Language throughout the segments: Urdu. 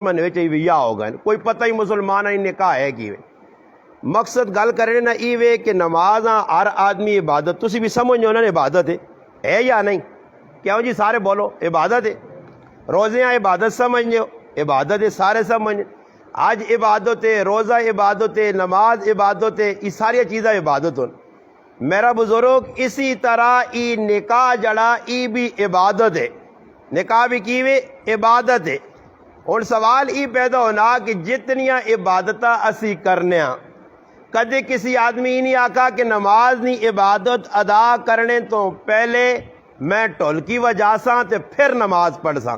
ویا ہو گئے کوئی پتہ ہی مسلمان ہی نکاح ہے کی مقصد گل کرنے نہ ایوے کہ نماز ہر آدمی عبادت تسی بھی سمجھو انہوں نے عبادت ہے یا نہیں کیوں جی سارے بولو عبادت ہے روزے عبادت سمجھنے ہو عبادت ہے سارے سمجھنے آج عبادت ہے روزہ عبادت ہے نماز عبادت ہے یہ ساری چیزیں عبادت ہو میرا بزرگ اسی طرح ای نکاح جڑا ای بھی عبادت ہے نکاح بھی کی عبادت ہے اور سوال یہ پیدا ہونا کہ جتنیاں عبادتاں اسی کرنے ہاں کدے کسی آدمی نہیں آکا کہ نماز نہیں عبادت ادا کرنے تو پہلے میں ٹھولکی وجا ساں تے پھر نماز پڑھ ساں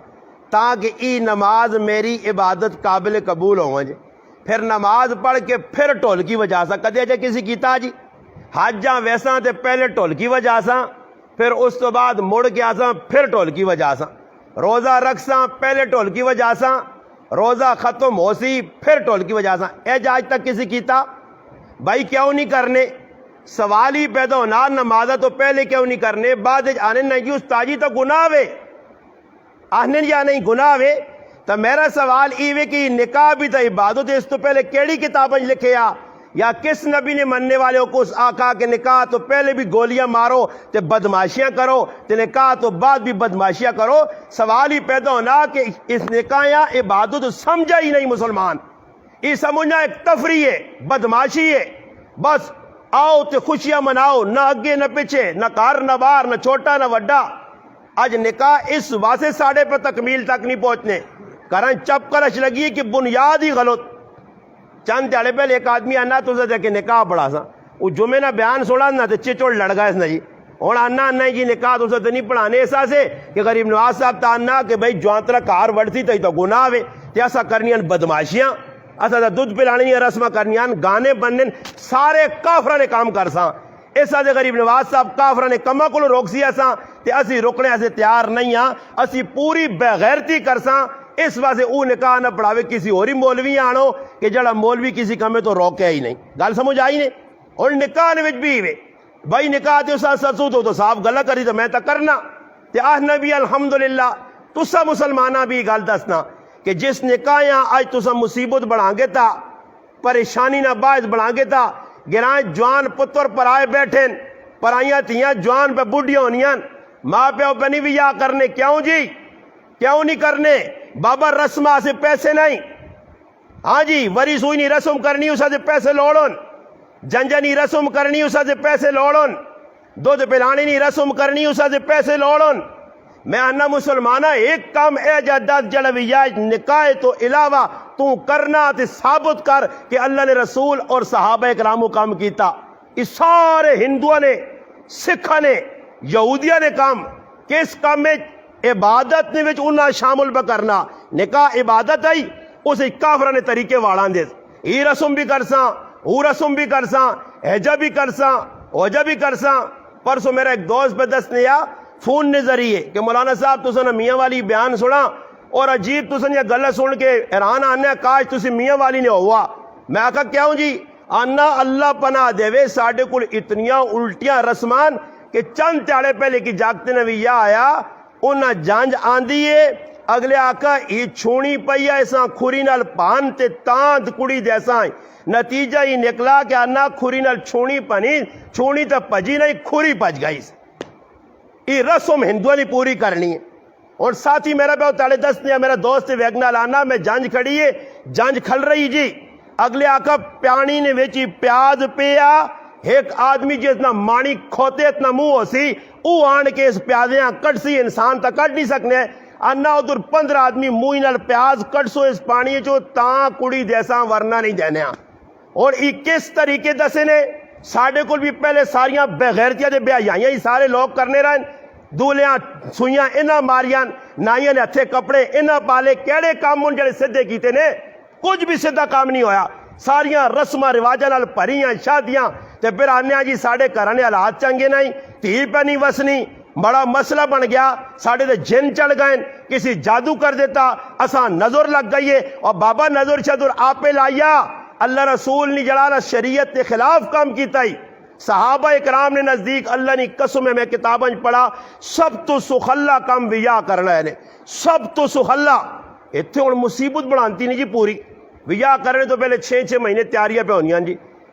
تاکہ ای نماز میری عبادت قابل قبول ہو جائے پھر نماز پڑھ کے پھر ٹھولکی وجا ساں کدے جے کسی کیتا جی حجاں ویساں تے پہلے ٹھولکی وجا ساں پھر اس تو بعد مڑ کے آساں پھر ٹھولکی وجا ساں روزہ رکھساں پہلے ٹھولکی وجا ساں روزہ ختم ہو سی پھر ٹھولکی وجا ساں اے آج تک کسی کیتا بھائی کیوں نہیں کرنے سوال ہی پیدا ہونا نمازہ تو پہلے کیوں نہیں کرنے بعد آنے نہیں استاجی تو گناہ وے آنے یا نہیں گناہ وے تو میرا سوال یہ وے کہ نکاح بھی تو عبادت ہے اس تو پہلے کیڑی کتابیں لکھے یا کس نبی نے مننے والے کو اس آقا کے نکاح تو پہلے بھی گولیاں مارو تے بدماشیاں کرو تے نکاح تو بعد بھی بدماشیاں کرو سوال ہی پیدا ہونا کہ اس نکاح یا عبادت سمجھا ہی نہیں مسلمان یہ سمجھنا ایک تفریح ہے بدماشی ہے بس آؤ تے خوشیاں مناؤ نہ اگے نہ پیچھے نہ کار نہ بار نہ چھوٹا نہ وڈا آج نکاح اس واسطے ساڑھے پہ تکمیل تک نہیں پہنچنے کرن چپ کرش لگی کہ بنیاد ہی غلط چند دیالے پہلے ایک آدمی آنا تو سے دیکھے نکاح پڑھا سا وہ جمعے نہ بیان سوڑا نا تے چچوڑ لڑ گا اس نا جی اور آنا جی نکاح تو سے نہیں پڑھانے ایسا سے کہ غریب نواز صاحب تا آنا کہ بھئی جوانترہ کار وڑتی تو گناہ وے تے ایسا کرنیاں بدماشیاں ایسا دودھ پلانی رسمہ کرنیاں گانے بننے سارے کافرہ نے کام کر ساں ایسا دے غریب نواز صاحب کافرہ نے کمہ کو روک سی ایسا تے اسی رکنے ایسے تیار نہیں ہاں اسی پوری بغیرتی کر ساں اس واسطے او نکاح نہ پڑھاوے کسی اوری مولوی آنو کہ جڑا مولوی کسی کمے تو روکے ہی نہیں گل سمجھ آئی نہیں اور نکاح نے وچ بھی وے بھائی نکاح تے اسا سسو تو صاف گلا کری تو میں تا کرنا تے نبی الحمدللہ تسا مسلمانہ بھی گل دسنا کہ جس نکاح آج تسا مصیبت بڑھاں گے تا پریشانی نہ باعث بڑھاں گے تا گرائیں جوان پتر پر آئے بیٹھیں پرائیاں تھیاں جوان پہ بوڑھیاں ہونیاں ماں پیو پہ نہیں بھی یا کرنے کیوں جی کیوں نہیں کرنے بابا رسمہ سے پیسے نہیں ہاں جی وری سوئی نہیں رسم کرنی اسا سے پیسے لوڑن جنجنی رسم کرنی اسا سے پیسے لوڑن دودھ پلانی نہیں رسم کرنی اسا سے پیسے لوڑن میں آنا مسلمانہ ایک کام اے جادات جلویہ نکاح تو علاوہ تو کرنا تے ثابت کر کہ اللہ نے رسول اور صحابہ اکرامو کام کیتا اس سارے ہندووں نے سکھا نے یہودیہ نے کام کس کام میں عبادت نے وچ انہاں شامل بکرنا نکاح عبادت ہے اسے کافرہ نے طریقے واڑان دے ای رسم بھی کرساں او رسم بھی کرساں حجہ بھی کرساں اوجہ بھی کرساں پرسو میرا ایک دوست پہ دست نیا فون نے ذریعے کہ مولانا صاحب تسا میاں والی بیان سنا اور عجیب تسا یہ گلہ سن کے حیران آنے کاش تسی میاں والی نے ہوا میں آکھا کیوں جی آنا اللہ پناہ دے وے ساڑھے کل اتنیاں الٹیاں رسمان کہ چند تیارے پہلے کی جاگتے نویہ آیا انہاں جانج آندیے اگلے آقا ہی چھوڑی پئیا ایسا کھوری نال پانتے تاند کڑی جیسا نتیجہ ہی نکلا کہ آنا کھوری نال چھوڑی پنی چھوڑی تا پجی نہیں کھوری پج گئی یہ رسم ہندووں نے پوری کرنی ہے اور ساتھی میرا بہت تاڑے دست نہیں میرا دوست ویگنا لانا میں جانج کھڑی ہے جانج کھل رہی جی اگلے آقا پیانی نے ویچی پیاز پیا ایک آدمی جی اتنا مانی کھوتے اتنا منہ ہو سی او آن کے اس پیازیاں کٹ سی انسان تا کٹ نہیں سکنے انا ادھر 15 آدمی موئی نال پیاز کٹ سو اس پانی جو تاں کڑی جیسا ورنہ نہیں جانے اور یہ کس طریقے دسے نے ساڑھے کل بھی پہلے ساریاں بغیرتیاں دے بیایاں ہی سارے لوگ کرنے رہن دولیاں سوئیاں انہاں ماریاں نائیاں نے ہتھے کپڑے انہاں پالے کیڑے کام ان جڑے سدھے کیتے نے کچھ بھی سدھا کام نہیں ہویا ساریاں رسمہ رواجہ نال پریاں شادیاں تے پھر آنے جی ساڑھے کرانے حالات چنگے نہیں تھی پہ نہیں وسنی بڑا مسئلہ بن گیا ساڑھے دے جن چڑھ گئے کسی جادو کر دیتا اساں نظر لگ گئی ہے اور بابا نظر شدر آپے لائیا اللہ رسول نے جلالا شریعت کے خلاف کام کیتا ہی صحابہ اکرام نے نزدیک اللہ نے قسم میں کتابیں پڑھا سب تو سخلہ کام ویا کرنا ہے سب تو سخلہ ਇੱਥੇ ਹੁਣ ਮੁਸੀਬਤ ਬਣਾਉਂਦੀ ਨਹੀਂ ਜੀ ਪੂਰੀ। ਵਿਆਹ ਕਰਨੇ ਤੋਂ ਪਹਿਲੇ 6-6 ਮਹੀਨੇ ਤਿਆਰੀਆਂ ਪੈ ਹੋਣੀਆਂ ਜੀ,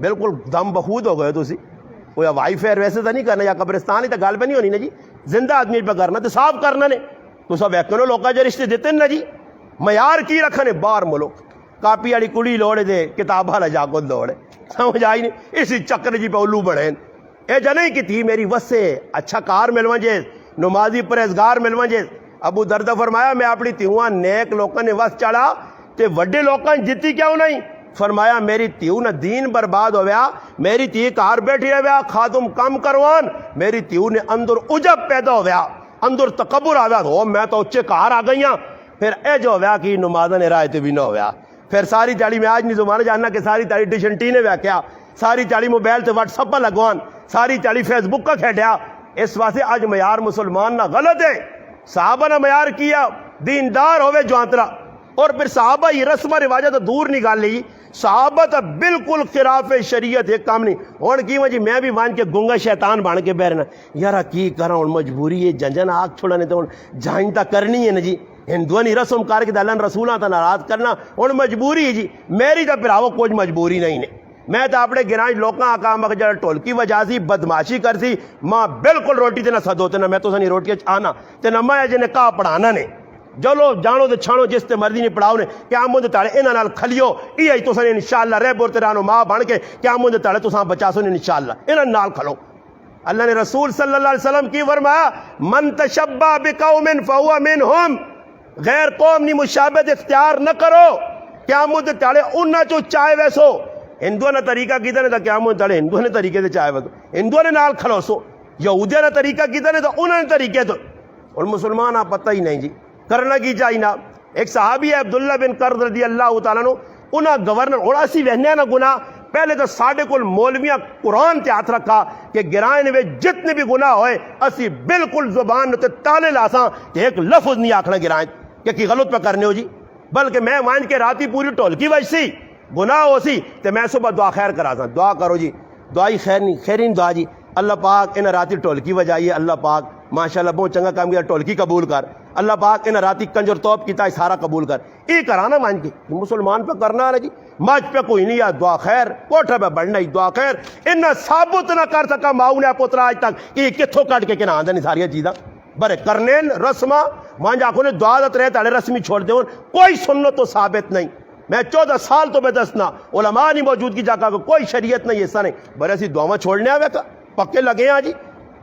بالکل دم بخود ہو گئے تسی کوئی ہوائی فیئر ویسے تو نہیں کرنا یا قبرستان ہی تو گل پہ نہیں ہونی نا جی زندہ آدمی پہ کرنا تو صاف کرنا نے تو سب ایکنو لوگا جو رشتے دیتے نا جی معیار کی رکھنے باہر ملک کاپی والی کڑی لوڑے دے کتاب والا جا کو دوڑے سمجھ آئی نہیں اسی چکر جی پہ الو بڑھیں اے جنہیں کی تھی میری وسے اچھا کار ملوان جیس نمازی پرہیزگار ملوان جیس ابو دردہ فرمایا میں اپنی تیوہاں نیک لوکاں نے وس چڑھا تے وڈے لوکاں جتی کیوں نہیں فرمایا میری تیو نہ دین برباد ہو گیا میری تی کار بیٹھی ہے گیا خاتم کم کروان میری تیو نے اندر عجب پیدا ہو گیا اندر تکبر آ گیا ہو میں تو اچھے کار آ گئی ہاں پھر اے جو ہو گیا کہ نمازہ نے رائے تے بھی نہ ہو گیا پھر ساری تیاری میں آج نہیں زمانہ جاننا کہ ساری تیاری ڈیشنٹی نے کیا ساری تیاری موبائل تے واٹس اپ پہ لگوان ساری تیاری فیس بک کا کھیڑیا اس واسطے آج معیار مسلمان نہ غلط ہے صحابہ نے معیار کیا دیندار ہوئے جوانترا اور پھر صحابہ یہ رسم رواجہ تو دور نکال لی صحابہ تو بالکل خلاف شریعت ایک کام نہیں اور کی وجہ میں بھی مان کے گنگا شیطان بان کے بیرنا یارا کی کرا ہوں مجبوری ہے جنجن آگ چھوڑانے تو جائن تا کرنی ہے نا جی ہندوانی رسم کار کے دلن رسولہ تا ناراض کرنا اور مجبوری ہے جی میری تو پھر آو کوئی مجبوری نہیں ہے میں تو اپنے گرانج لوکاں آکام اگر جڑا ٹولکی وجہ سی بدماشی کر سی ماں بالکل روٹی تے نہ صدوتے نہ میں تو سنی روٹی آنا تے نہ میں جنہیں کہا پڑھانا نے جلو جانو تے چھانو جس تے مرضی نہیں پڑھاؤ نے کیا مجھے تاڑے انہاں نال کھلیو ای آئی تو سنی انشاءاللہ رہ بورتے رانو ماں بان کے کیا مجھے تاڑے تو ساں بچا سنی انشاءاللہ انہاں نال کھلو اللہ نے رسول صلی اللہ علیہ وسلم کی فرمایا من تشبہ بقوم فہو منہم غیر قوم نی مشابہت اختیار نہ کرو کیا مجھے تاڑے انہاں چو چاہے ویسو ہندوؤں نے طریقہ کیتا نے تو کیا مجھے تاڑے ہندوؤں نے طریقے سے چاہے ویسو ہندوؤں نے نال کھلو سو یہودیہ نے طریقہ کیتا نے تو انہوں نے طریقے تو اور مسلمان آپ پتہ ہی نہیں جی کرنا کی چاہیے نا ایک صحابی ہے عبداللہ بن قرض رضی اللہ تعالیٰ عنہ انہاں گورنر اور اسی وہنے نا گناہ پہلے تو ساڑھے کل مولویاں قرآن تے ہاتھ رکھا کہ گرائن میں جتنے بھی گناہ ہوئے اسی بالکل زبان تے تالے لاساں کہ ایک لفظ نہیں آکھنا گرائن کہ کی غلط پہ کرنے ہو جی بلکہ میں مان کے راتی پوری ٹول کی وجہ سی گناہ ہو سی تو میں صبح دعا خیر کرا سا دعا کرو جی دعائی خیر نہیں خیرین دعا جی اللہ پاک انہیں راتی ٹول کی وجہ ہے اللہ پاک ماشاءاللہ بہت چنگا کام کیا ٹول کی قبول کر اللہ پاک انہیں راتی کنجر توپ کیتا ہے سارا قبول کر یہ کرانا مان کے مسلمان پہ کرنا ہے جی مجھ پہ کوئی نہیں ہے دعا خیر کوٹھے پہ بڑھنا ہی دعا خیر انہیں ثابت نہ کر سکا ماؤں نے پوترا آج تک کہ یہ کتھوں کٹ کے کنا آندھا نہیں ساری چیزاں برے کرنے رسمہ مان جاکو نے دعا دت رہے تاڑے رسمی چھوڑ دے کوئی سنت تو ثابت نہیں میں 14 سال تو میں دسنا علماء نہیں موجود کی جاکا کوئی شریعت نہیں ایسا نہیں برے سی دعا چھوڑنے آوے کا پکے لگے ہیں جی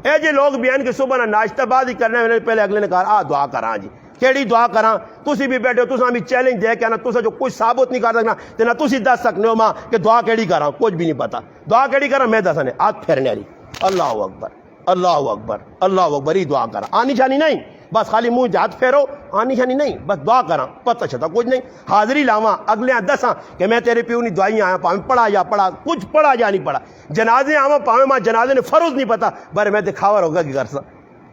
اے جی لوگ بیان کے صبح ناشتہ بعد ہی کرنے میں پہلے اگلے نے کہا دعا کراں جی کیڑی دعا کراں تسی بھی بیٹھے ہو تساں بھی چیلنج دے کہ نا تساں جو کچھ ثابت نہیں کر سکنا تے نہ تسی دس سکنے ہو ماں کہ دعا کیڑی کراں کچھ بھی نہیں پتا دعا کیڑی کراں میں دسنے ہاتھ پھیرنے والی اللہ اکبر اللہ اکبر اللہ اکبر ہی دعا کراں آنی جانی نہیں بس خالی منہ ہاتھ پھیرو آنی جانی نہیں بس دعا کراں پتہ چھتا کچھ نہیں حاضری لاواں اگلے دساں کہ میں تیرے پیو نہیں دعائیں آیا پاویں پڑھا یا پڑھا کچھ پڑھا یا نہیں پڑھا جنازے آواں پاویں ماں جنازے نے فرض نہیں پتا بر میں دکھاوا ہوگا کہ کرسا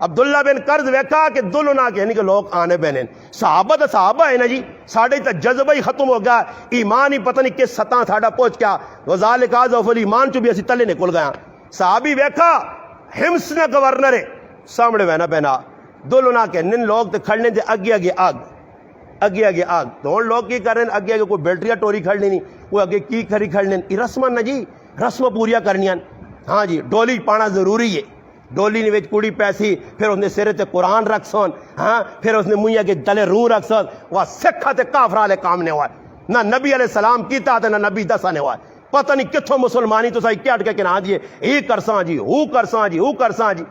عبداللہ بن قرض ویکھا کہ دلو نہ کہنی کہ لوگ آنے بہنے صحابہ تو صحابہ ہے نا جی ساڑھے تا جذبہ ہی ختم ہو گیا ایمان ہی پتہ نہیں کس سطح ساڑھا پہنچ گیا وذالک اضعف الایمان چو بھی اسی تلے نکل گیا صحابی ویکھا ہمس نہ گورنر ہے سامنے بہنا پہنا دلو نہ کہنے لوگ تو کھڑنے دے اگے اگے آگ تو ان لوگ کی کر رہے ہیں اگے اگے کوئی بیٹریاں ٹوری کھڑنی نہیں کوئی اگے کی کھڑی کھڑنے یہ رسمہ نا جی رسمہ پوریا کرنیاں ہاں جی ڈولی پانا ضروری ہے ڈولی نے وچ کڑی پیسی پھر اس نے سرے تے قرآن رکھ سون ہاں پھر اس نے منیا کے دلے روح رکھ سون وہ سکھا تے کافرہ لے کام نے ہوا ہے نہ نبی علیہ السلام کیتا تے نہ نبی دسا نے ہوا ہے پتہ نہیں کتھوں مسلمانی تو سائی کیا اٹکے کہ نہ جی یہ کرساں جی ہو کرساں جی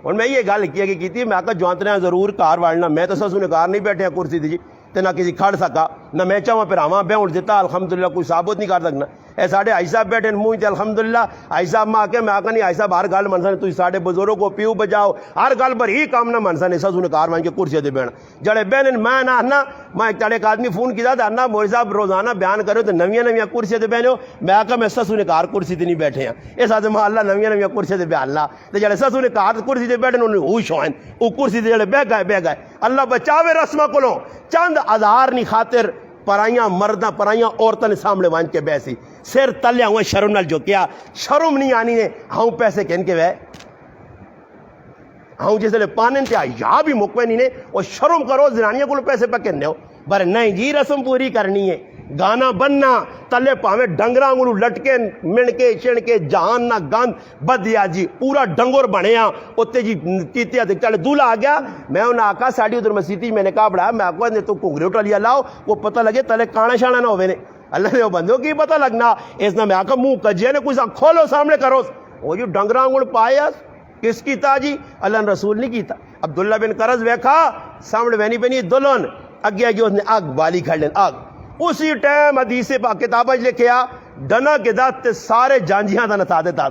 اور میں یہ گل کی تھی میں آقا جوانتنے ضرور کار واڑنا میں تو سسو نے کار نہیں بیٹھے ہیں کرسی دی جی تے نہ کسی کھڑ سکا نہ میں چاہاں پھر آواں بے اٹھ دیتا الحمدللہ کوئی ثابت نہیں کر سکنا اے ساڑھے آئی صاحب بیٹھے منہ تے الحمدللہ آئی صاحب میں آکے میں آقا نہیں آئی صاحب ہر گل منسا نے تھی ساڑھے بزرگوں کو پیو بجاؤ ہر گل پر ہی کام نہ منسا نے سسو نے کار وائن کے کرسی دے بینا جڑے بہن میں نہ آنا میں ایک تاڑے ایک آدمی فون کیا تھا انا موری صاحب روزانہ بیان کرو تو نویاں کرسی دے بہنے ہو میں آقا میں سسو نے کار کرسی تے نہیں بیٹھے ہیں اس آدھے میں اللہ نویاں کرسی دے بیان لا تو جڑے سسو نے کار کرسی دے بیٹھے انہوں نے ہوش ہوئیں وہ کرسی دے جڑے بہ گئے اللہ بچاوے رسمہ کلوں چند ہزار نہیں خاطر پرائیاں مردہ پرائیاں عورتوں نے سامنے وان کے بیسی سر تلیا ہوئے شرم نال جو کیا شرم نہیں آنی نے ہاں پیسے کہن کے وے ہاں جس لئے پانن تے یا بھی مکوے نہیں نے اور شرم کرو زنانیاں کو پیسے پہ کہنے ہو بر نہیں جی رسم پوری کرنی ہے گانا بننا تلے پاویں ڈنگراں کو لٹکے منکے چھڑکے جہان نہ گند بدیا جی پورا ڈنگر بنیا اوتے جی کیتیا تے چل دولہا آ گیا میں انہاں آکھا ساڈی ادھر مسیتی میں نے کہا بڑا میں آکھا نے تو گھنگرے ٹالیا لاؤ وہ پتہ لگے تلے کانا شانا نہ ہوے نے اللہ نے وہ بندوں کی پتہ لگنا اس نے میں آکھا منہ کجے نے کوئی سا کھولو سامنے کرو وہ جو ڈنگراں کو پایا کس کیتا جی اللہ نے رسول نہیں کیتا عبداللہ بن قرض ویکھا سامنے وینی پینی دلہن اگے اگے اس نے آگ بالی کھڑ لین آگ اسی ٹائم حدیث پاک کتابیں لکھیا ڈنا کے دات سارے جانجیاں دا نتا دیتا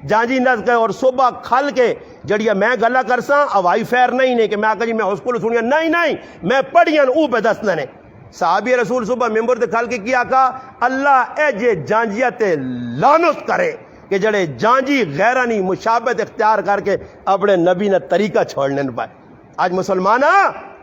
جانجی نس گئے اور صبح کھل کے جڑیا میں گلا کرساں ہوائی فیر نہیں کہ میں آکھا جی میں اس کو سنیا نہیں میں پڑھیاں او پہ دسنا نے صحابی رسول صبح ممبر تے کھل کے کیا کہا اللہ اے جے جانجیاں تے لعنت کرے کہ جڑے جانجی غیرانی مشابہت اختیار کر کے اپنے نبی نے طریقہ چھوڑنے نہ پائے آج مسلمانہ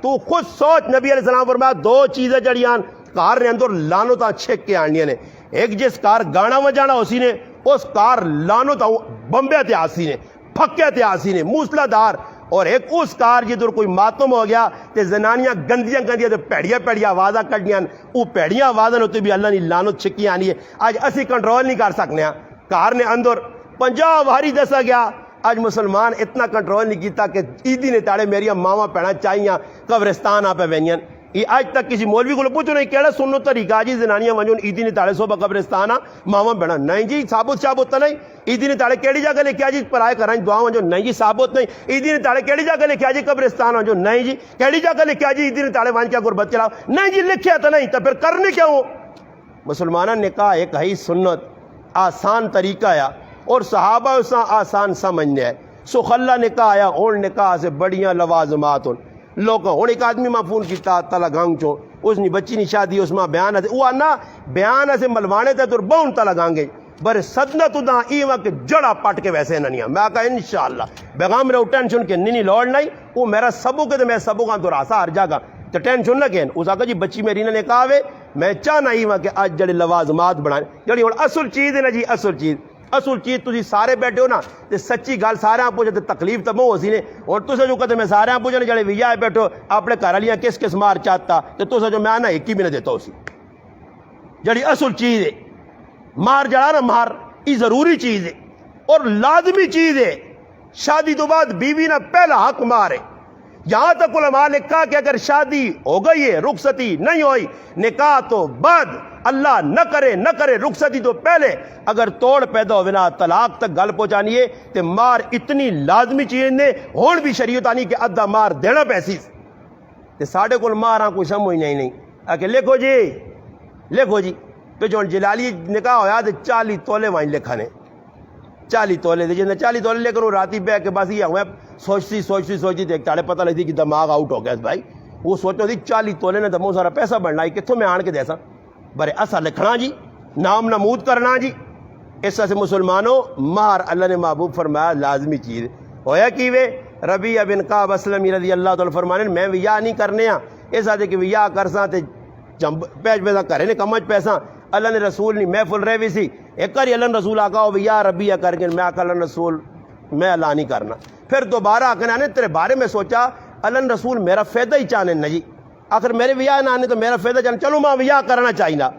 تو خود سوچ نبی علیہ السلام فرمایا دو چیزیں جڑیاں کار نے اندر لانوتا چھک کے آنیاں نے ایک جس کار گانا وجانا اسی نے اس کار لانوتا بمبے تے آسی نے پھکے تے آسی نے موسلا دار اور ایک اس کار جدھر کوئی ماتم ہو گیا تے زنانیاں گندیاں تے پیڑیاں آوازاں کڈیاں او پیڑیاں آوازاں ہوتے بھی اللہ نے لانت چھکی آنی ہے آج اسی کنٹرول نہیں کر سکنے ہیں کار نے اندر 50 واری دسا گیا آج مسلمان اتنا کنٹرول نہیں کیتا کہ عیدی نے تاڑے میری ماما پینا چاہیاں قبرستان آپ وینیاں یہ آج تک کسی مولوی کو پوچھو نہیں کہڑا سنو طریقہ جی زنانیاں ونجون عیدی نے تاڑے صبح قبرستان ماما پینا نہیں جی ثابت تو نہیں عیدی نے تاڑے کیڑی جگہ لکھیا جی پرائے کرائیں دعا ونجو نہیں جی ثابت نہیں عیدی نے تاڑے کیڑی جگہ لکھیا جی قبرستان ونجو نہیں جی کیڑی جگہ لکھیا جی عیدی نے تاڑے وان کیا غربت چلاؤ نہیں جی لکھیا تو نہیں تو پھر کرنے کیا ہو مسلمانہ نکاح ایک ہے سنت آسان طریقہ آیا اور صحابہ اساں آسان سمجھنے ہے سخلا نکاح آیا اور نکاح سے بڑیاں لوازمات ہوں لوگوں ہوں ایک آدمی ماں فون کیتا تلا گانگ چو اس نے بچی نہیں شادی اس ماں بیان ہے وہ آنا بیان ہے ملوانے تے تو بہن تلا گانگے برے صدنہ تو دا ای وقت جڑا پٹ کے ویسے نہ نہیں میں کہا انشاءاللہ بیغام میرے ٹینشن کے نہیں لوڑ نہیں وہ میرا سبو کے تو میں سبو کا تو راسا ہر جاگا تو ٹینشن نہ کہن اس آقا جی بچی میری نے کہا ہوئے میں چاہنا ہی وہاں کہ آج جڑے لوازمات بڑھائیں جڑی اور اصل چیز ہے نا جی اصل چیز تجھے سارے بیٹھے ہو نا تے سچی گال سارے آپ پوچھے تے تکلیف تو بہت سی نے اور تُسے جو کہتے میں سارے آپ پوچھے جڑے ویا بیٹھو اپنے گھر والیاں کس مار چاہتا تے تُسے جو میں آنا ایک ہی بھی نہ دیتا اسی جڑی اصل چیز ہے مار جڑا نا مار یہ ضروری چیز ہے اور لازمی چیز ہے شادی تو بعد بیوی نہ پہلا حق مار ہے یہاں تک علماء نے کہا کہ اگر شادی ہو گئی ہے رخصتی نہیں ہوئی نکاح تو بعد اللہ نہ کرے رخصتی تو پہلے اگر توڑ پیدا ہوئے نا طلاق تک گل پہنچانی ہے تو مار اتنی لازمی چیز نے ہون بھی شریعت آنی کہ ادھا مار دینا پیسی تے ساڑھے کو ماراں کوئی سمجھ نہیں کہ لکھو جی پہ جو جلالی نکاح ہویا تو 40 تولے وائن لکھا نے 40 تولے دے جن 40 تولے لے کر وہ راتی بے کے بس یہ ہوا سوچتی ایک تاڑے پتہ لگتی کہ دماغ آؤٹ ہو گیا بھائی وہ سوچو تھی 40 تولے نے دمو سارا پیسہ بڑھنا ہے کتوں میں آن کے دیسا برے اصا لکھنا جی نام نمود کرنا جی اس سے مسلمانوں مہر اللہ نے محبوب فرمایا لازمی چیز ہویا کی وے ربیعہ بن کعب اسلمی رضی اللہ تعالی فرمانے میں ویا نہیں کرنے ہاں اس آدھے کہ ویا کرساں تے پیج پیسہ کرے نے کمج پیسہ اللہ نے رسول نہیں محفل رہ بھی سی ایک کاری اللہ نے رسول آقا ہو ویا ربیعہ کر کے میں آقا اللہ رسول میں اللہ نہیں کرنا پھر دوبارہ آقا نے تیرے بارے میں سوچا اللہ نے رسول میرا فائدہ ہی چاہنے نا جی آخر میرے ویا نہ آنے تو میرا فائدہ چاہنے چلو ماں ویا کرنا چاہینا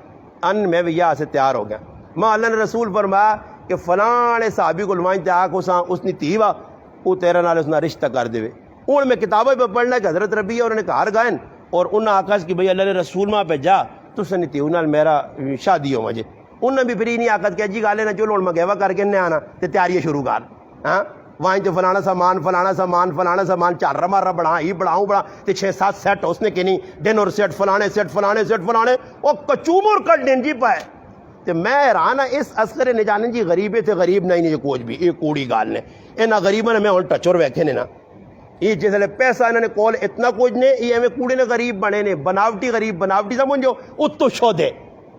میں ویا سے تیار ہو گیا ماں اللہ نے رسول فرمایا کہ فلانے صحابی کو لوائیں تے آکو ساں اس نے تیوا وہ تیرا نال اس نے رشتہ کر دے ان میں کتابیں پہ پڑھنا کہ حضرت ربیعہ انہوں نے کہار گائن اور انہوں نے آکاش کہ بھئی اللہ نے رسول ماں پہ جا تو سنی تیو نال میرا شادی ہو مجھے انہوں نے بھی پھر نہیں آکاش کہ جی گالے نہ چلو میں گیوہ کر کے نہیں آنا تے تیاری شروع کر ہاں وہاں جو فلانا سامان چار رہا بڑھا ہی بڑھاؤں تے 6-7 سیٹ اس نے کہنی ڈنر سیٹ فلانے وہ کچومر کر دین جی پائے تے میں حیران اس عسکر نے جانے جی غریبے تے غریب نہیں جو کوچ بھی یہ کوڑی گال نے انہاں غریبوں نے میں ہوں ٹچور ویکھے نے نا یہ جس لئے پیسہ انہوں نے کول اتنا کچھ نے یہ ہمیں کوڑے نے غریب بنے نے بناوٹی غریب بناوٹی سمجھو اتو شو دے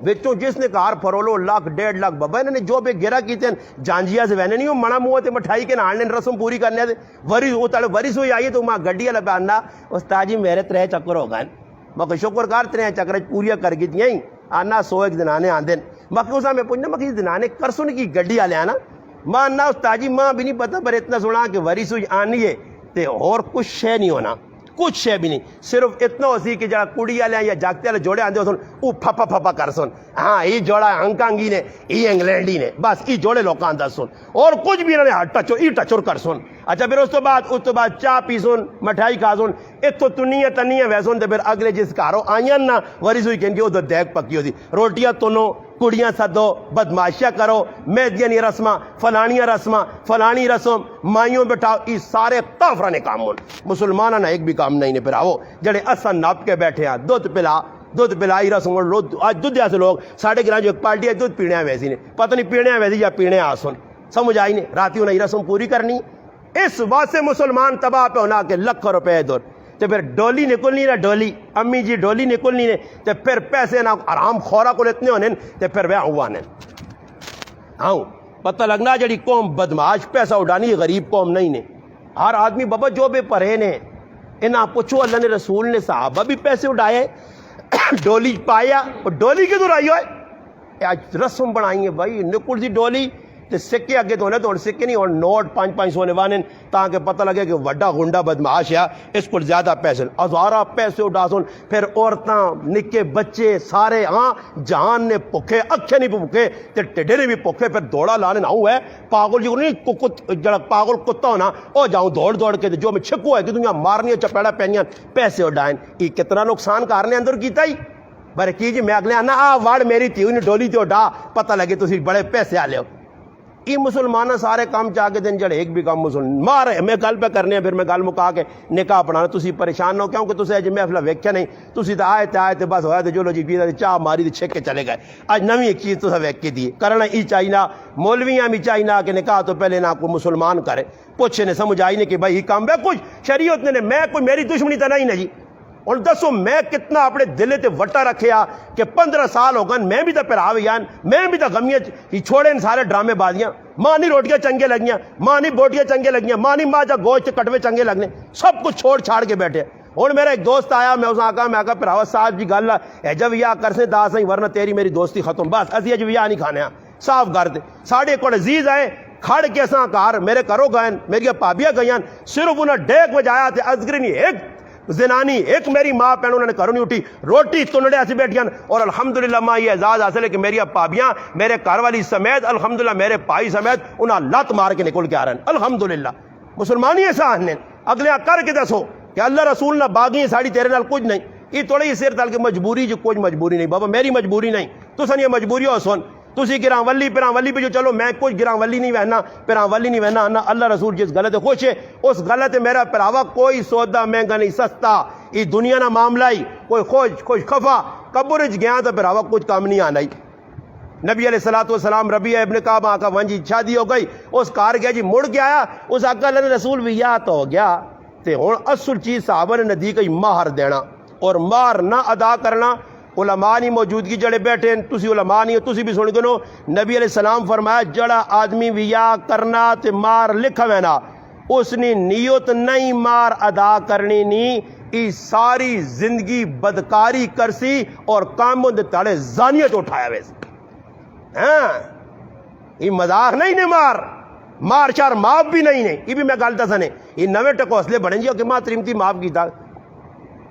بچوں جس نے کار پھرولو 1,00,000 1,50,000 بابا انہوں نے جو بے گرا کی تھے جانجیا سے وینے نہیں ہو منا موہ تے مٹھائی کے نالنے رسم پوری کرنے تھے وریس ہوئی آئیے تو ماں گڈی اللہ پہ آنا استاد جی میرے 3 چکر ہو گئے میں شکر کار 3 چکر پوریا کر گئی تھی یہیں آنا 100 ایک دنانے آن دین باقی اسا میں پوچھنا باقی دنانے کرسن کی گڈی آلے آنا ماں آنا استاد جی ماں بھی نہیں پتا پر اتنا سنا کہ وریس ہوئی آنی ہے تے اور کچھ شے نہیں ہونا کچھ شے بھی نہیں، صرف اتنا ہو سی کہ جڑا کڑی والے یا جاگتے والے جوڑے آندے ہو سن وہ پھپا پھپا کر سن، ہاں یہ جوڑا ہانگ کانگی نے یہ انگلینڈی نے، بس یہ جوڑے لوگ آندہ سن اور کچھ بھی انہوں نے ٹچور کر سن۔ اچھا پھر اس تو بعد چاہ پی سن، مٹھائی کھا سن، اتو تنیاں تنیاں ویسن تے پھر اگلے جس گھروں آئیں نا وری سوئی کہیں گے ادھر دیکھ پکی ہوتی روٹیاں تنو، کڑیاں سدو، بدماشیاں کرو، مہدیاں نہیں رسماں، فلانیاں رسماں، فلانی رسم، مائیوں بٹھاؤ، یہ سارے کافرہ نے کام ہون۔ مسلمانہ نہ ایک بھی کام نہیں نے پھر آو جڑے اساں ناپ کے بیٹھے ہیں دودھ پلائی رسم آج دودھ ایسے لوگ ساڑھے گران جو ایک پارٹی ہے دودھ پینے ہیں ویسی نے، پتہ نہیں پینے ہیں ویسی یا پینے آسن، سمجھ آئی نہیں راتی انہیں رسم پوری کرنی۔ اس واسطے مسلمان تباہ پہ ہونا کہ لکھ روپے دور تو پھر ڈولی نکلنی نہ ڈولی امی جی ڈولی نکلنی نے تو پھر پیسے نہ آرام خورا کو اتنے ہونے تو پھر وہ ہوا نے ہاں پتہ لگنا جڑی قوم بدماش پیسہ اڑانی غریب قوم نہیں نے۔ ہر آدمی بابا جو بے پرے نے انہاں پوچھو اللہ نے رسول نے صحابہ بھی پیسے اڑائے ڈولی پایا اور ڈولی کدھر آئی ہوئے آج رسم بنائی ہے بھائی نکل دی ڈولی تے سکے اگے تو نے سکے نہیں اور نوٹ 500 نے وانے تاکہ پتہ لگے کہ وڈا گنڈا بدماش ہے اس کو زیادہ پیسے ہزارہ پیسے اڑا سن۔ پھر عورتاں نکے بچے سارے ہاں جہان نے پکھے اکھے نہیں پکھے تے ٹڈے نے بھی پکھے پھر دوڑا لانے نہ ہے پاگل جو نہیں جڑا پاگل کتا ہونا او جاؤں دوڑ کے جو میں چھکو ہے کہ دنیا مارنی چپیڑا پہنیاں پیسے اڑائیں یہ کتنا نقصان کرنے اندر کیتا ہی بارے کی جی میں اگلے آنا واڑ میری تھی انہیں ڈولی تے اڑا پتہ لگے تسی بڑے پیسے آلے ہو۔ یہ مسلمانہ سارے کام چاہ کے دن جڑے ایک بھی کام مسلمان مار میں گل پہ کرنے ہیں پھر میں گل مکا کے نکاح پڑھانا تسی پریشان ہو کیونکہ تسی اج محفلہ ویکھیا نہیں تسی تو آئے تے بس ہویا تے جو جی پی چاہ ماری تے چھک کے چلے گئے اج نویں ایک چیز تسا ویکھ کے دی کرنا ای چاہینا مولویاں بھی چاہینا کہ نکاح تو پہلے نہ کوئی مسلمان کرے پوچھے نے سمجھ آئی نے کہ بھائی یہ کام ہے کچھ شریعت نے میں کوئی میری دشمنی تو نہیں جی اور دسو میں کتنا اپنے دل تے وٹا رکھیا کہ 15 سال ہو گئے میں بھی تو پھر آویان میں بھی تو غمیت ہی چھوڑے ان سارے ڈرامے بازیاں ماں نہیں روٹیاں چنگے لگیاں ماں نہیں بوٹیاں چنگے لگیاں ماں نہیں ماں جا گوشت کٹوے چنگے لگنے سب کچھ چھوڑ چھاڑ کے بیٹھے اور میرا ایک دوست آیا میں اس آقا میں آقا پھراوا صاحب جی گل ہے جب یا کر سے دا سہیں ورنہ تیری میری دوستی ختم بس اسی اج یا نہیں کھانے صاف کر دے ساڑھے کوڑ عزیز آئے کھڑ کے ساں کار میرے کرو گئے میری پابیاں گئیاں صرف انہیں ڈیک بجایا تے ازگری نہیں ایک زنانی ایک میری ماں پہن انہوں نے کرو نہیں اٹھی روٹی تنڑے ایسی بیٹھیاں اور الحمدللہ ماں یہ اعزاز حاصل ہے کہ میری پابیاں میرے گھر والی سمیت الحمدللہ میرے پائی سمیت انہیں لت مار کے نکل کے آ رہے ہیں الحمدللہ مسلمانی ایسا آنے اگلے کر کے دسو کہ اللہ رسول نہ باغی ساڑی تیرے نال کچھ نہیں یہ تھوڑی سر تل کے مجبوری جو کوئی مجبوری نہیں بابا میری مجبوری نہیں تو سن یہ مجبوری ہو سن تسی گراں ولی پہ جو چلو میں کچھ گراں ولی نہیں وہنا پیراں ولی نہیں وہنا نہ اللہ رسول جس غلط ہے خوش ہے اس غلط ہے میرا پراوا کوئی سودا مہنگا نہیں سستا یہ دنیا نہ معاملہ ہی کوئی خوش خفا قبر گیا تو پراوا کچھ کام نہیں آنا ہی نبی علیہ الصلوۃ والسلام ربیعہ ابن کعب آقا ونجی شادی ہو گئی اس کار گیا جی مڑ کے آیا اس آقا اللہ رسول بھی یا تو ہو گیا تے ہن اصل چیز صحابہ نے ندی کا مہر دینا اور مہر نہ ادا کرنا علماء نہیں موجودگی جڑے بیٹھے ہیں تسی علماء نہیں تسی بھی سن گنو نبی علیہ السلام فرمایا جڑا آدمی ویا کرنا تے مار لکھا وینا اس نے نیت نہیں مار ادا کرنی نہیں ای ساری زندگی بدکاری کرسی اور کاموں دے تاڑے زانیت اٹھایا ویسے ہاں یہ مذاق نہیں نے مار چار معاف بھی نہیں نے یہ بھی میں گل دسنے یہ نویں ٹکوسلے بڑھیں جی کہ ماں تریمتی معاف کیتا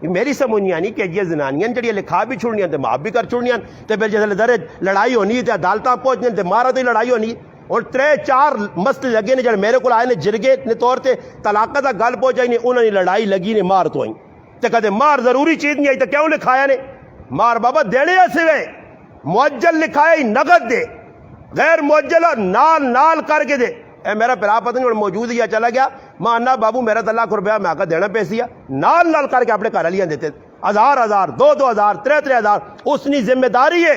یہ میری سمجھ نہیں کہ یہ زنانیاں جڑی لکھا بھی چھوڑنیاں تے معاف بھی کر چھوڑنیاں تے پھر جیسے درے لڑائی ہونی تے عدالتاں پہنچنے تے مارا تے لڑائی ہونی اور 3-4 مسئلے لگے نے جڑے میرے کو آئے نے جرگے نے طور تے طلاق دا گل پہنچائی نے انہوں نے لڑائی لگی نے مار تو آئی تے کہتے مار ضروری چیز نہیں آئی تو کیوں لکھایا نے مار بابا دینے ایسے وے معجل لکھایا نقد دے غیر معجل نال کر کے دے اے میرا پھرا پتہ نہیں موجود ہی چلا گیا ماں انا بابو میرا تو لاکھ روپیہ میں آقا دینا پیسی نال کر کے اپنے گھر والیاں دیتے 1000 2,000 3,000 اس نے ذمہ داری ہے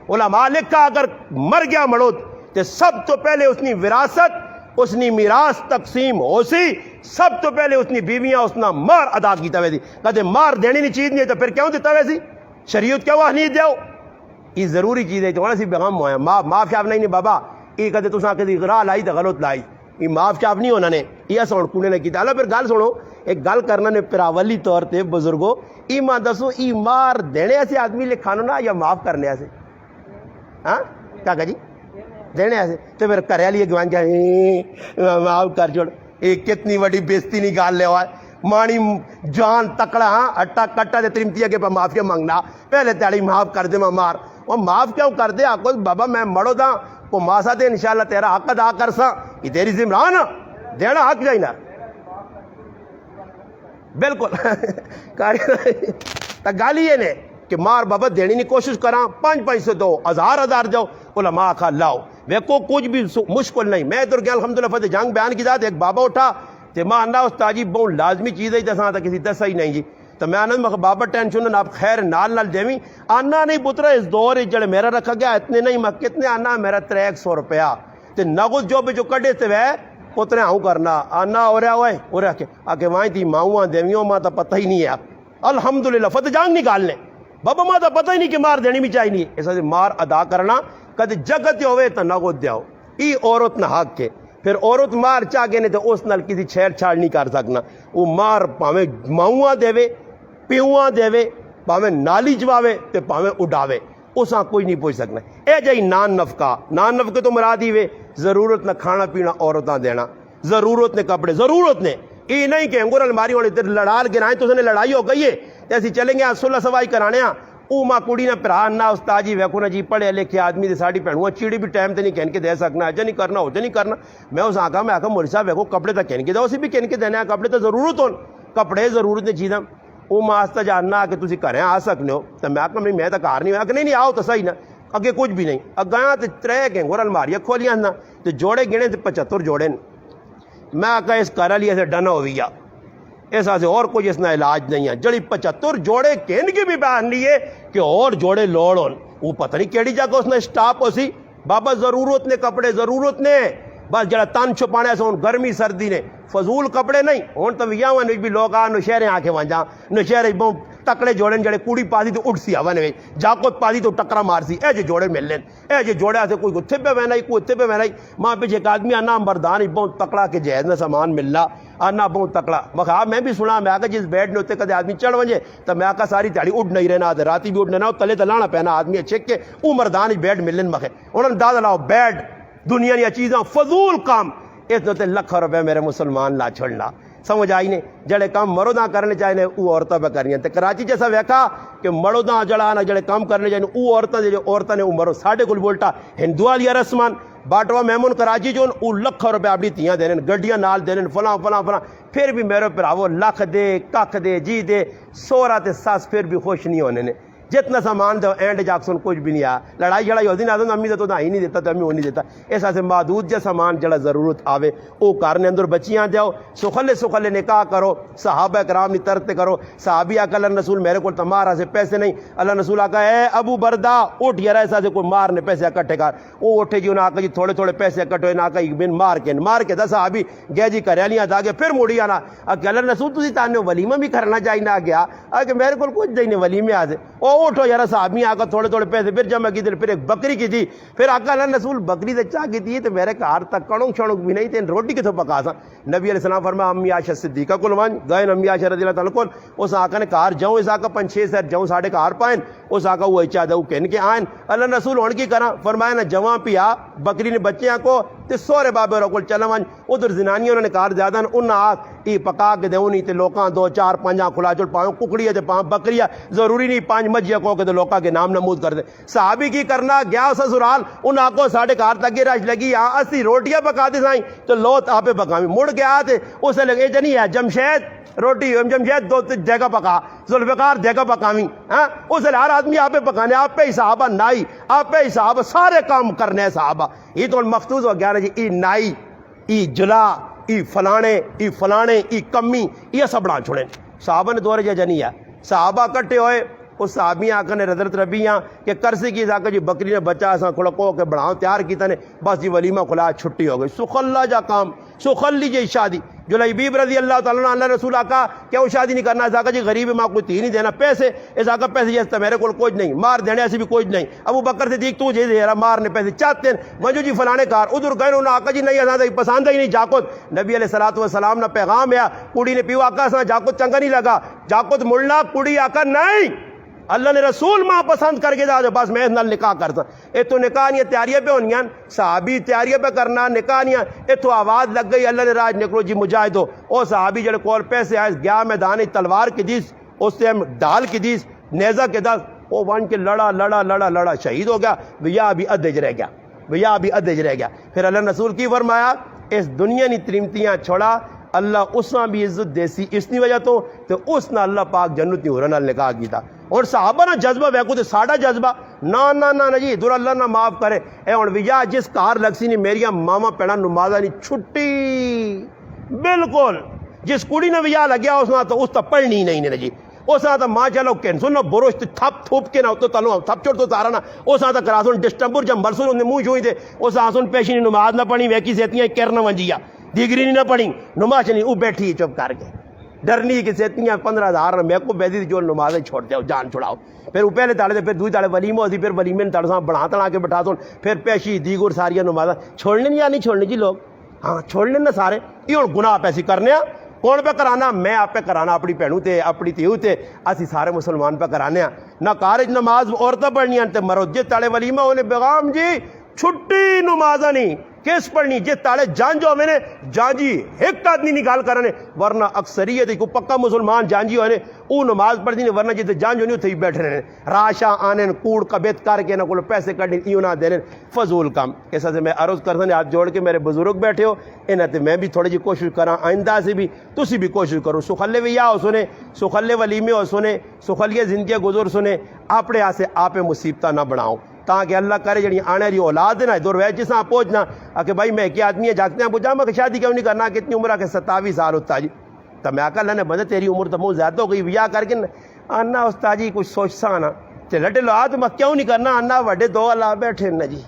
علماء لکھا اگر مر گیا مڑو تے سب تو پہلے اس نے وراثت اس نے میراث تقسیم ہو سی سب تو پہلے اس نے بیویاں اس نے مار ادا کیتا ہوئے تھی کہتے مار دینی نہیں چیز نہیں تو پھر کیوں دیتا ہوئے سی شریعت کیوں وہ نہیں دیو یہ ضروری چیز ہے تو سی بیغم ہویا معاف شاف نہیں بابا یہ کہتے تو کہتے راہ لائی تو غلط لائی یہ معاف شاف نہیں ہونا نے یہ سن کنے نے کیتا اللہ پھر گل سنو ایک گل کرنا نے پراولی طور تے بزرگوں ای ماں دسو ای مار دینے ایسے آدمی لکھانو نا یا معاف کرنے ایسے ہاں کہا جی دینے ایسے تو پھر کرے لیے گوان جائے معاف کر چھوڑ یہ کتنی بڑی بےزتی نہیں گال لے ہوا ہے مانی جان تکڑا ہاں اٹا کٹا دے ترمتی کے پا معافی مانگنا پہلے تیاری معاف کر دے مار وہ معاف کیوں کر دے آکو بابا میں مڑو دا کو ماسا دے انشاءاللہ تیرا حق ادا کر سا یہ تیری ذمہ نا دینا حق جائینا بالکل تا گالی یہ نے کہ مار بابا دینی نہیں کوشش کراں 500 دو 1000 جاؤ علماء کھا لاؤ ویکو کچھ بھی مشکل نہیں میں ادھر گیا الحمدللہ فتح جنگ بیان کی ذات ایک بابا اٹھا تے ماں اندہ استاجی بہت لازمی چیز ہے جیسا تا کسی دسا ہی نہیں جی تو میں آنند مخ بابا ٹینشن آپ خیر نال دیویں آنا نہیں پترا اس دور جڑے میرا رکھا گیا اتنے نہیں میں کتنے آنا میرا 300 روپیہ تے نغد جو کڈے تے وے اتنے آؤں کرنا آنا ہو رہا ہوئے ہو رہا کہ آکے وائیں تھی ماؤں دیویوں ماں تا پتہ ہی نہیں ہے الحمدللہ فتح جنگ نکالنے بابا ماں تا پتہ ہی نہیں کہ مار دینی بھی چاہی نہیں ایسا سے مار ادا کرنا کدھ جگت ہوئے تو نغد دیاؤ ای عورت نہ حق کے پھر عورت مار چاہ گے نہیں تو اس نال کسی چھیڑ چھاڑ نہیں کر سکنا وہ مار پاویں ماؤں دے پیواں دے پاویں نالی چواوے تے پاویں اڈاوے اساں کوئی نہیں پوچھ سکنا اے جائی نان نفقے تو مراد ہی وے ضرورت نہ کھانا پینا عورتاں دینا ضرورت نے کپڑے ضرورت نے یہ نہیں کہ انگور الماری ہونے ادھر لڑال گرائیں تو اسے لڑائی ہو گئی ہے ایسی چلیں گے صلح سوائی کرانے ہاں او ماں کڑی نہ پرا نہ استاد جی ویکو نہ جی پڑھے لکھے آدمی دے ساڑی پہنوں چیڑی بھی ٹائم تے نہیں کہن کے دے سکنا اجا نہیں کرنا ہو نہیں کرنا میں اس آکھا مولوی صاحب ویکو کپڑے تا کہن کے دو اسی بھی کہن کے دینا کپڑے تا ضرورت ہون کپڑے ضرورت نے چیزاں او ماں آستا جاننا کہ تسی گھریں آ سکنے ہو تو میں آکھا میں تا کار نہیں ہوا کہ نہیں آؤ تو صحیح نہ اگے کچھ بھی نہیں اگاں تے 3 گھنگور الماریاں کھولیاں نہ تے جوڑے گنے تے 75 جوڑے میں آکھا اس کر لیے سے ڈنا ہو گیا ایسا سے اور کوئی اس نہ علاج نہیں ہے جڑی 75 جوڑے کہن کی بھی بیان لیے کہ اور جوڑے لوڑ ہون وہ پتہ نہیں کیڑی جگہ اس نے سٹاپ ہو سی بابا ضرورت نے کپڑے ضرورت نے بس جڑا تن چھپانے سے ہون گرمی سردی نے فضول کپڑے نہیں ہون تو ویاواں بھی لوگ آ نشہریں آ کے وانجا نشہریں بہت تکڑے جوڑے جڑے کوڑی پاسی تو اٹھ سی ہوا نے جاکوت پاسی تو ٹکرا مار سی اے جے جوڑے مل لین اے جے جوڑے سے کوئی اتھے پہ وینائی کوئی اتھے پہ وینائی ماں پہ ایک آدمی آنا مردان ہی بہت تکڑا کے جہیز نہ سامان ملنا آنا بہت تکڑا مخواہ میں بھی سنا میں آکا جس بیڈ نے ہوتے کدے آدمی چڑھ ونجے تو میں آکا ساری تیاری اٹھ نہیں رہنا آدھے راتی بھی اٹھ نہیں رہنا تلے تلانا پہنا آدمی چھک کے او مردان ہی بیڈ ملن مخے انہوں نے دادا لاؤ بیڈ دنیا نیا چیزاں فضول کام اس نے لکھ روپے میرے مسلمان لا چھڑنا سمجھ آئی نے جڑے کام مرداں کرنے چاہیے وہ عورتوں پہ کرنی تے کراچی جیسا ویکھا کہ مرداں جڑا نا جڑے کام کرنے چاہیے وہ عورتوں نے مرو ساڈے کول بولٹا ہندو والی رسمان باٹوا میمون کراچی جو وہ لکھ روپے اپنی تیاں دینے گڈیاں نال دینے فلاں فلاں فلاں پھر بھی میرے پراو لکھ دے ککھ دے جی دے سورا تے ساس پھر بھی خوش نہیں ہونے نے جتنا سامان دو اینڈ جاکسن کچھ بھی نہیں آیا لڑائی جڑائی ہوتی نہ امی تو ہی نہیں دیتا تو امی وہ نہیں دیتا ایسا سے محدود جا سامان جڑا ضرورت آوے او کرنے اندر بچیاں جاؤ سخلے نکاح کرو صحابہ کرام نی ترتے کرو صحابی آکا اللہ رسول میرے کو تمہارا سے پیسے نہیں اللہ رسول آکا اے ابو بردا اٹھ یار ایسا سے کوئی مارنے پیسے اکٹھے کر وہ اٹھے جی انہیں آکا جی تھوڑے تھوڑے پیسے اکٹھے ہوئے آکا بن مار کے دا صحابی گئے جی کریالیاں دا گئے پھر موڑی آنا کہ اللہ رسول تسی تانے ولیمہ بھی کرنا چاہیے نہ گیا کہ میرے کو کچھ دینے ولیمے آ سے اٹھو یار صحابی آکا تھوڑے تھوڑے پیسے پھر جمع کی پھر ایک بکری کی تھی پھر آقا اللہ رسول بکری تے چاہ کی تھی تو میرے کار تک کڑوں شڑوں بھی نہیں تھے روٹی کتوں پکا سا نبی علیہ السلام فرمایا امی عائشہ صدیقہ کول وان گئے امی عائشہ رضی اللہ تعالیٰ کول اس آقا نے کار جاؤں اس آقا 5-6 سیر جاؤں ساڑھے کار پائیں اس آقا وہ اچھا دو کہن کے آئیں اللہ رسول ہون کی کرا فرمایا نا جوان پیا بکری نے بچیاں کو تے سورے بابے رکول چلا وان ادھر زنانیوں نے کار زیادہ ان آگ ای پکا کے دیونی تے لوکاں 2-4-5 کھلا چل پاؤں ککڑی تے پاؤں بکریاں ضروری نہیں 5 مجھیاں کو کہ لوکاں کے نام نمود کر دے صحابی کی کرنا گیا سسرال ان آگوں ساڑھے کار تک رش لگی یہاں 80 روٹیاں پکا دے سائیں تو لوت آپے پکاویں مڑ گیا تے اسے لگے جنی ہے جمشید روٹی جمشید 2 جگہ پکا ذوالفقار جگہ پکاویں ہاں اسے ہر آدمی آپے پکانے آپ پہ ہی صحابہ نائی آپ پہ ہی صحابہ سارے کام کرنے ہیں صحابہ یہ تو مخصوص ہو گیا نا جی ای نائی ای جلا ای فلانے ای کمی یہ سب بڑھا چھوڑیں صحابہ نے دور جنی ہے صحابہ کٹے ہوئے اس صحابی آقا نے حضرت ربیاں کہ کرسی کی آقا جی بکری نے بچہ ایسا کھڑکو کے بڑھاؤ تیار کی تنے بس جی ولیمہ کھلا چھٹی ہو گئی سخلہ جا کام سخلی جی شادی جلیبیب رضی اللہ تعالیٰ عنہ اللہ رسول آقا کیا وہ شادی نہیں کرنا اس آقا جی غریب ماں کوئی تھی نہیں دینا پیسے اس آقا پیسے جیستا میرے کو کوئی نہیں مار دینے ایسی بھی کوئی نہیں ابو بکر سے دیکھ تو جی دیرا مارنے پیسے چاہتے ہیں منجو جی فلانے کار ادھر گئے انہوں آقا جی نہیں ایسا پسند ہی نہیں جاکت نبی علیہ السلام نے پیغام ہے کڑی نے پیو آقا سا جاکت چنگا نہیں لگا جاکت ملنا کڑی آقا نہیں اللہ نے رسول ماں پسند کر کے دا جو بس میں اس نال نکاح کرتا اے تو نکاح نہیں تیاریاں پہ ہونیاں صحابی تیاریاں پہ کرنا نکاح نہیں اے تو آواز لگ گئی اللہ نے راج نکلو جی مجاہدو او صحابی جڑے کول پیسے آئے گیا میدان تلوار کی دیس اس سے ڈال کی دیس نیزہ کے دس وہ ون کے لڑا شہید ہو گیا بھیا ابھی ادھج رہ گیا رہ گیا پھر اللہ رسول کی فرمایا اس دنیا نی تریمتیاں چھوڑا اللہ اس نہ بھی عزت دیسی اس نی وجہ تو اس نہ اللہ پاک جنت نی ہورن نال نکاح کیتا اور صحابہ نہ جذبہ ویکو تے ساڈا جذبہ نہ جی در اللہ نہ معاف کرے اے ہن ویا جس کار لگسی نہیں میریاں ماما پیڑا نمازاں نہیں چھٹی بالکل جس کڑی نے ویا لگیا اس نہ تو اس تا پڑھنی نہیں جی اس نہ تو ماں چلو کینسل نہ بروش تھپ تھوپ کے نہ تو تلو تھپ چھوڑ تو تارا نہ اس نہ تو کراسون ڈسٹمبر جب مرسون انہیں منہ چھوئی تھے اس آسون پیشی نے نماز نہ پڑھی ویکی سیتیاں کرنا ونجیا دیگری نہیں نہ پڑھی نماز نہیں وہ بیٹھی چپ کر کے ڈرنی کی سیتیاں 15,000 میں کو بیدی جو نمازیں چھوڑ جاؤ جان چھڑاؤ پھر وہ پہلے تاڑے تھے پھر دوئی تاڑے ولیمہ ہوتی پھر ولیمے نے تاڑے بڑھا تڑا کے بٹھا دوں پھر پیشی دیگر ساریاں نمازیں چھوڑنے یا نہیں چھوڑنے جی لوگ ہاں چھوڑنے نہ سارے یہ ہوں گناہ پیسی کرنے ہیں کون پہ کرانا میں آپ پہ کرانا اپنی بھینوں تے اپنی تیو تے اسی سارے مسلمان پہ کرانے ہیں نہ کارج نماز عورتیں پڑھنی ہیں مرجے تاڑے ولیمہ ہونے بیغام جی چھٹی نمازہ نہیں کیس پڑھنی جے تاڑے جان جو میں نے جان جی ایک آدمی نہیں گال کرنے ورنہ اکثریت کو پکا مسلمان جان جی ہونے او نماز پڑھ دینے ورنہ جیتے جان جو نہیں تھی بیٹھ رہے راشا آنے کوڑ کبیت کر کے نہ کلو پیسے کڑنے ایوں نہ دینے فضول کام ایسا سے میں عرض کرتا ہوں ہاتھ جوڑ کے میرے بزرگ بیٹھے ہو انہاں تے میں بھی تھوڑی جی کوشش کراں آئندہ سے بھی تسی بھی کوشش کرو سخلے ویا ہو سنے سخلے ولیمے ہو سنے سخلیے زندگی گزر سنے اپنے آسے آپ مصیبتہ نہ بڑھاؤ تاکہ اللہ کرے جڑی آنے رہی اولاد نا دور ویج جس پہنچنا کہ بھائی میں کیا آدمی ہے جاگتے ہیں پوچھا میں شادی کیوں نہیں کرنا کتنی عمر ہے کہ 27 سال ہوتا جی تو میں کہا اللہ نے بندے تیری عمر تو بہت زیادہ ہو گئی ویا کر کے آنا استاد جی کچھ سوچتا نا چلے ٹلو آ تو میں کیوں نہیں کرنا آنا وڈے دو اللہ بیٹھے نا جی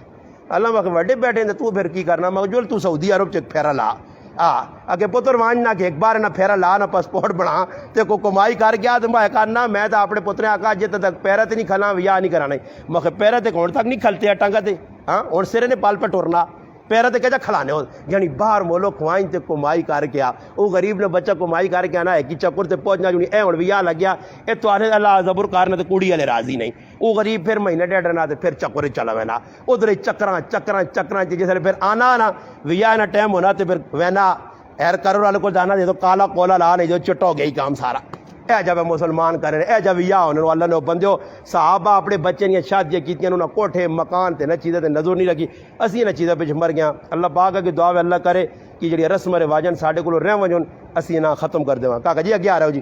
اللہ میں وڈے بیٹھے نا تو پھر کی کرنا میں جو تو سعودی عرب چ پھیرا لا اگے پتر ماننا کہ ایک بار نہ پھیرا لا نہ پاسپورٹ بنا تے کو کمائی کر گیا تو میں کرنا میں تو اپنے پترے آکا جے تک پیرا تے نہیں کھلا ویا نہیں کرانا میں کہ پیرا تے کون تک نہیں کھلتے ٹانگا تے ہاں اور سرے نے پال پہ ٹورنا پیرا تے کہجا کھلانے ہو یعنی باہر مولو کھوائیں تے کمائی کر کے آ وہ غریب نے بچہ کمائی کر کے آنا ہے کہ چکر تے پہنچنا جو اے ہن ویا لگ گیا اے تو آنے اللہ زبر کارنے تے کڑی والے راضی نہیں وہ غریب پھر مہینے ڈیڑھ نہ تے پھر چکر چلا وینا ادھر چکراں جیسے پھر آنا نا ویا نہ ٹائم ہونا تے پھر وینا ایر کرو والے کو جانا دے تو کالا کولا لا نہیں جو چٹا ہو گئی کام سارا اے جب مسلمان کرے اے جب یا ہونے اللہ نے بندیو صحابہ اپنے بچے نے شادیاں کیتیاں انہوں نے کوٹھے مکان تے نہ چیزیں تے نظر نہیں لگی اسی نہ چیزیں پچھ مر گیا اللہ پاک کی دعا ہے اللہ کرے کہ جڑی رسم رواجن ساڈے کولوں رہ ونجن اسی نہ ختم کر دیواں کاکا جی اگے آ رہے ہو جی